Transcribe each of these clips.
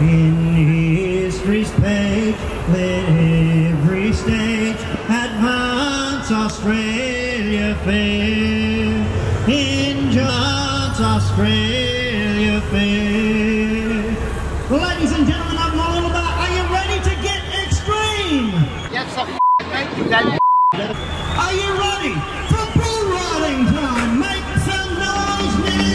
In history's page, let every stage advance Australia fair. In John's Australia fair. Ladies and gentlemen, I'm all about. Are you ready to get extreme? Yes, thank you, Daddy. Are you ready for bull riding time? Make some noise now!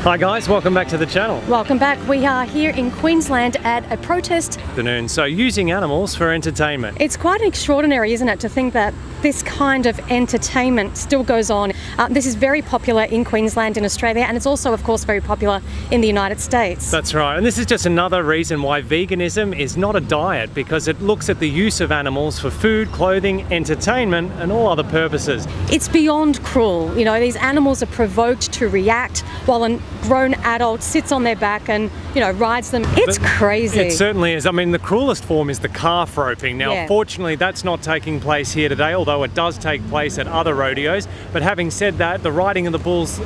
Hi guys, welcome back to the channel. Welcome back. We are here in Queensland at a protest. Afternoon. So using animals for entertainment. It's quite extraordinary, isn't it, to think that this kind of entertainment still goes on. This is very popular in Queensland, in Australia, and it's also, of course, very popular in the United States. That's right, and this is just another reason why veganism is not a diet, because it looks at the use of animals for food, clothing, entertainment, and all other purposes. It's beyond cruel. You know, these animals are provoked to react while a grown adult sits on their back and, you know, rides them. It's crazy. It certainly is. I mean, the cruelest form is the calf roping. Now, fortunately, that's not taking place here today, although it does take place at other rodeos. But having said that, the riding of the bulls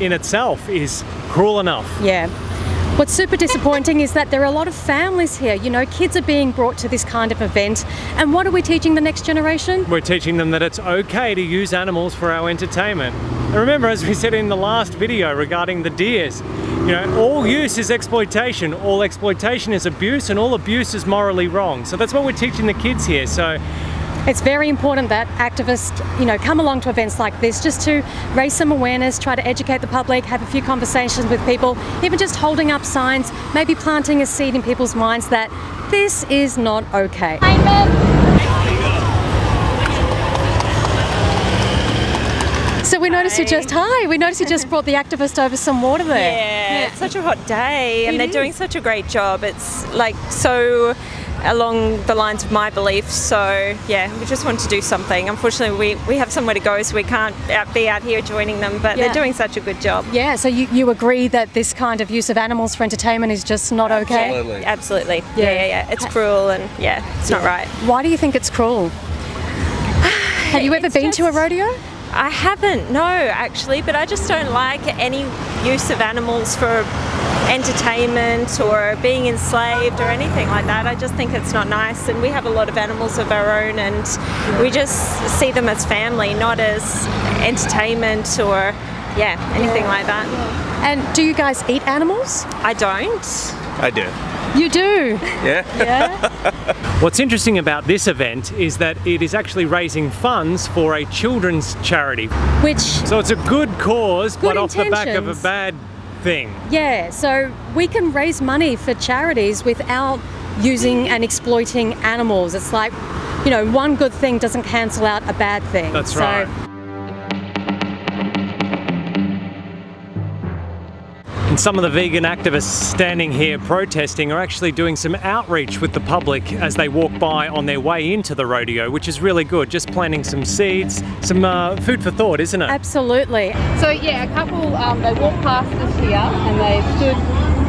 in itself is cruel enough. Yeah. What's super disappointing is that there are a lot of families here. You know, kids are being brought to this kind of event. And what are we teaching the next generation? We're teaching them that it's okay to use animals for our entertainment. And remember, as we said in the last video regarding the deers, you know, all use is exploitation, all exploitation is abuse, and all abuse is morally wrong. So that's what we're teaching the kids here. So it's very important that activists, you know, come along to events like this just to raise some awareness, try to educate the public, have a few conversations with people, even just holding up signs, maybe planting a seed in people's minds that this is not okay. So we noticed you just, we noticed you just brought the activist over some water there. Yeah, it's such a hot day and they're doing such a great job. It's like so along the lines of my beliefs, so yeah, we just want to do something. Unfortunately, we have somewhere to go, so we can't be out here joining them, but they're doing such a good job. Yeah, so you agree that this kind of use of animals for entertainment is just not okay? Absolutely. Absolutely. Yeah. It's cruel and it's not right. Why do you think it's cruel? Have you ever been to a rodeo? I haven't, no, actually, but I just don't like any use of animals for entertainment or being enslaved or anything like that. I just think it's not nice, and we have a lot of animals of our own, and we just see them as family, not as entertainment or anything like that. And do you guys eat animals? I don't. I do. You do? Yeah. What's interesting about this event is that it is actually raising funds for a children's charity. So it's a good cause, but off the back of a bad thing. Yeah, so we can raise money for charities without using and exploiting animals. It's like, you know, one good thing doesn't cancel out a bad thing. That's right. And some of the vegan activists standing here protesting are actually doing some outreach with the public as they walk by on their way into the rodeo, which is really good. Just planting some seeds, some food for thought, isn't it? Absolutely. So yeah, a couple, they walked past us here and they stood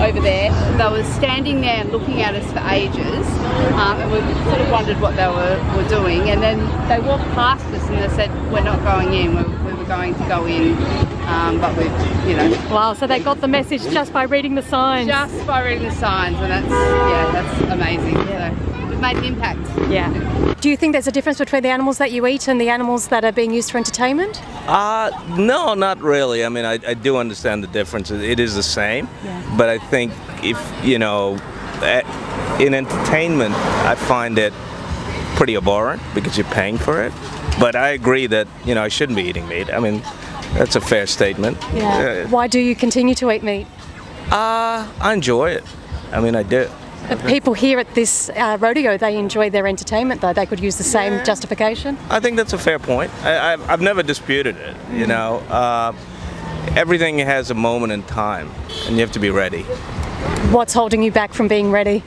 over there. They were standing there looking at us for ages, and we sort of wondered what they were doing, and then they walked past us and they said, we're not going in, we were going to go in, but we, you know. Wow, so they got the message just by reading the signs. Just by reading the signs, and that's amazing. Yeah. So we've made an impact. Yeah. Do you think there's a difference between the animals that you eat and the animals that are being used for entertainment? No, not really. I mean, I do understand the difference. It is the same, but I think if, you know, in entertainment, I find it pretty abhorrent because you're paying for it. But I agree that, you know, I shouldn't be eating meat. I mean, that's a fair statement. Yeah. Why do you continue to eat meat? I enjoy it. I mean, I do. But people here at this rodeo, they enjoy their entertainment though. They could use the same justification. I think that's a fair point. I've never disputed it, you know. Everything has a moment in time and you have to be ready. What's holding you back from being ready?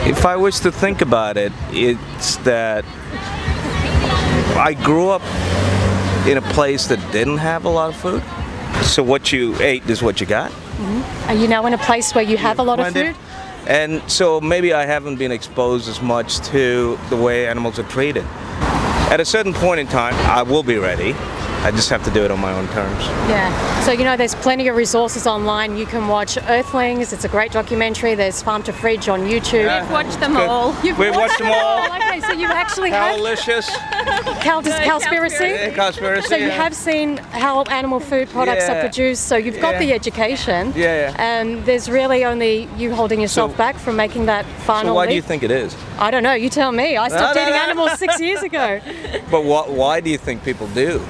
If I was to think about it, it's that I grew up in a place that didn't have a lot of food. So what you ate is what you got. Are you now in a place where you have a lot of Blended. food? And so maybe I haven't been exposed as much to the way animals are treated. At a certain point in time, I will be ready. I just have to do it on my own terms. Yeah. So, you know, there's plenty of resources online. You can watch Earthlings. It's a great documentary. There's Farm to Fridge on YouTube. We've watched them all. We've watched them all. Okay, so you actually have Cowlicious. Cowspiracy. Conspiracy. So you have seen how animal food products are produced. So you've got the education. Yeah. And there's really only you holding yourself back from making that final So why do you leap. think it is? I don't know. You tell me. I stopped eating animals 6 years ago. But why do you think people do?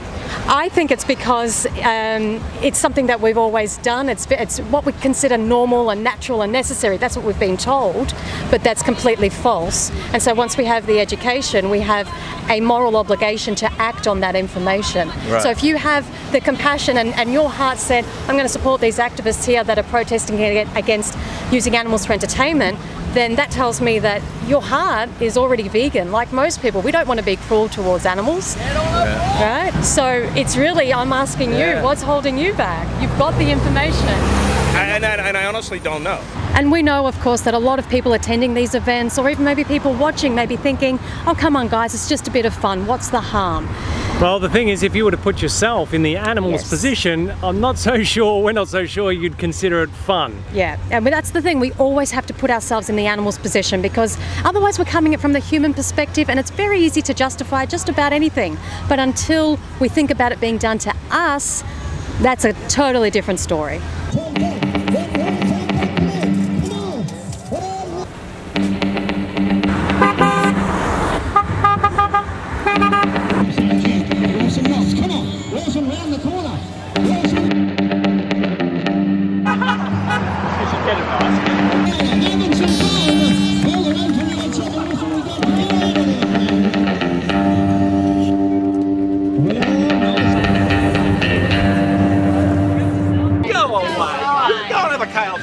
I think it's because it's something that we've always done. It's what we consider normal and natural and necessary. That's what we've been told, but that's completely false. And so once we have the education, we have a moral obligation to act on that information. Right. So if you have the compassion and your heart said, I'm going to support these activists here that are protesting against using animals for entertainment, then that tells me that your heart is already vegan. Like most people, we don't want to be cruel towards animals, right? So it's really, I'm asking you, what's holding you back? You've got the information. And I honestly don't know. And we know, of course, that a lot of people attending these events, or even maybe people watching, may be thinking, oh, come on, guys, it's just a bit of fun. What's the harm? Well, the thing is, if you were to put yourself in the animal's Yes. position, we're not so sure you'd consider it fun. Yeah, but that's the thing. We always have to put ourselves in the animal's position, because otherwise we're coming at it from the human perspective, and it's very easy to justify just about anything. But until we think about it being done to us, that's a totally different story.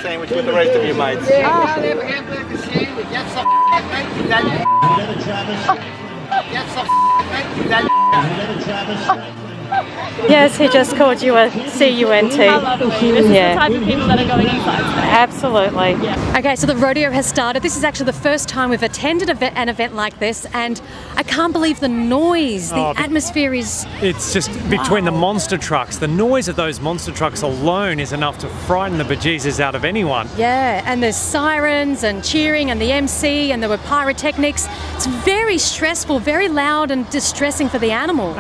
Sandwich with the rest of your mates. Get some Yes, he just called you a CUNT. How lovely. This is the type of people that are going inside today. Absolutely. Yeah. Okay, so the rodeo has started. This is actually the first time we've attended an event like this, and I can't believe the noise. The atmosphere is... It's just between the monster trucks. The noise of those monster trucks alone is enough to frighten the bejesus out of anyone. Yeah, and there's sirens and cheering and the MC, and there were pyrotechnics. It's very stressful, very loud and distressing for the animal.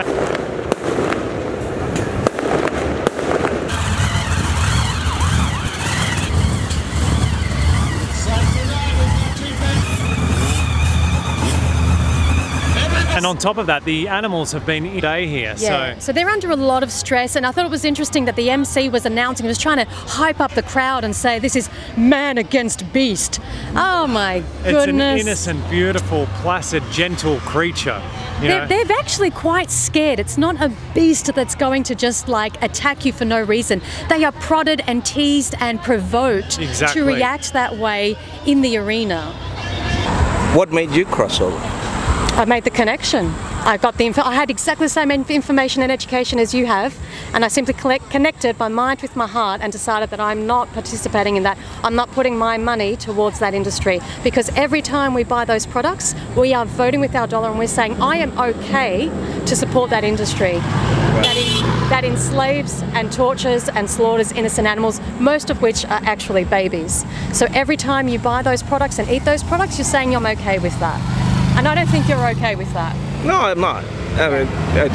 And on top of that, the animals have been in day here. Yeah, so they're under a lot of stress, and I thought it was interesting that the MC was announcing, he was trying to hype up the crowd and say, this is man against beast. Oh my goodness. It's an innocent, beautiful, placid, gentle creature. They're actually quite scared. It's not a beast that's going to just like attack you for no reason. They are prodded and teased and provoked to react that way in the arena. What made you cross over? I made the connection. I had exactly the same information and education as you have, and I simply connected my mind with my heart and decided that I'm not participating in that. I'm not putting my money towards that industry, because every time we buy those products, we are voting with our dollar and we're saying, I am okay to support that industry that enslaves and tortures and slaughters innocent animals, most of which are actually babies. So every time you buy those products and eat those products, you're saying I'm okay with that. And I don't think you're okay with that. No, I'm not. I mean, and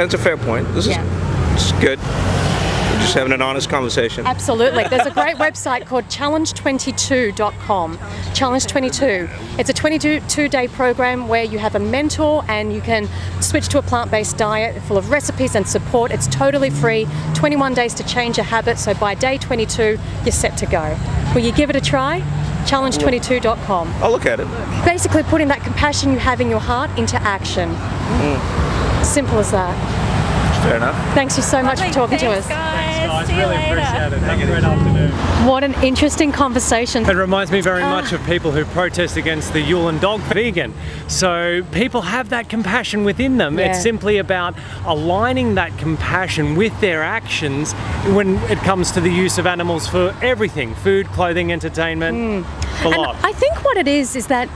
it's a fair point. This is good. We're just having an honest conversation. Absolutely. There's a great website called challenge22.com. Challenge 22. It's a 22-day program where you have a mentor and you can switch to a plant-based diet full of recipes and support. It's totally free. 21 days to change your habits. So by day 22, you're set to go. Will you give it a try? Challenge22.com. I'll look at it. Basically putting that compassion you have in your heart into action. Simple as that. Fair enough. Thanks you so much for talking to us. Guys. guys. See you Really later. appreciate it. Have a great afternoon. What an interesting conversation. It reminds me very much of people who protest against the Yulin dog vegan. So people have that compassion within them. Yeah. It's simply about aligning that compassion with their actions when it comes to the use of animals for everything: food, clothing, entertainment, a lot. I think what it is that,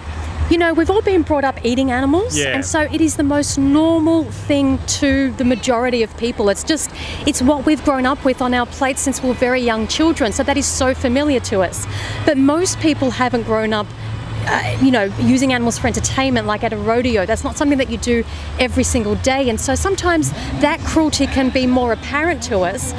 you know, we've all been brought up eating animals, Yeah. and so it is the most normal thing to the majority of people. It's what we've grown up with on our plates since we were very young children, so that is so familiar to us. But most people haven't grown up you know, using animals for entertainment, like at a rodeo. That's not something that you do every single day, and so sometimes that cruelty can be more apparent to us,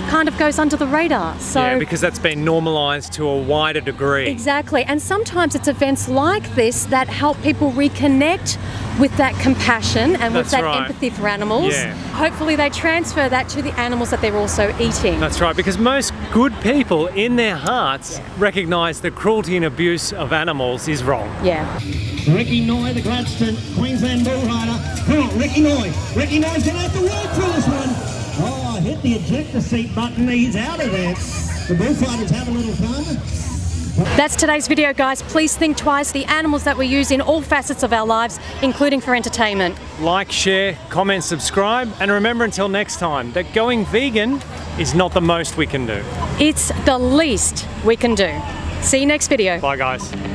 kind of goes under the radar. So Yeah, because that's been normalised to a wider degree. exactly, and sometimes it's events like this that help people reconnect with that compassion and with That's that right. empathy for animals. Yeah. Hopefully they transfer that to the animals that they're also eating. That's right, because most good people in their hearts recognise that cruelty and abuse of animals is wrong. Yeah. Ricky Noy, the Gladstone Queensland bull rider. Come on, Ricky Noy. Ricky Noy's going to have to work through this one. Oh, hit the ejector seat button. He's out of there. The bullfighters have a little fun. That's today's video, guys. Please think twice. The animals that we use in all facets of our lives, including for entertainment. Like, share, comment, subscribe, and remember until next time that going vegan is not the most we can do. It's the least we can do. See you next video. Bye guys.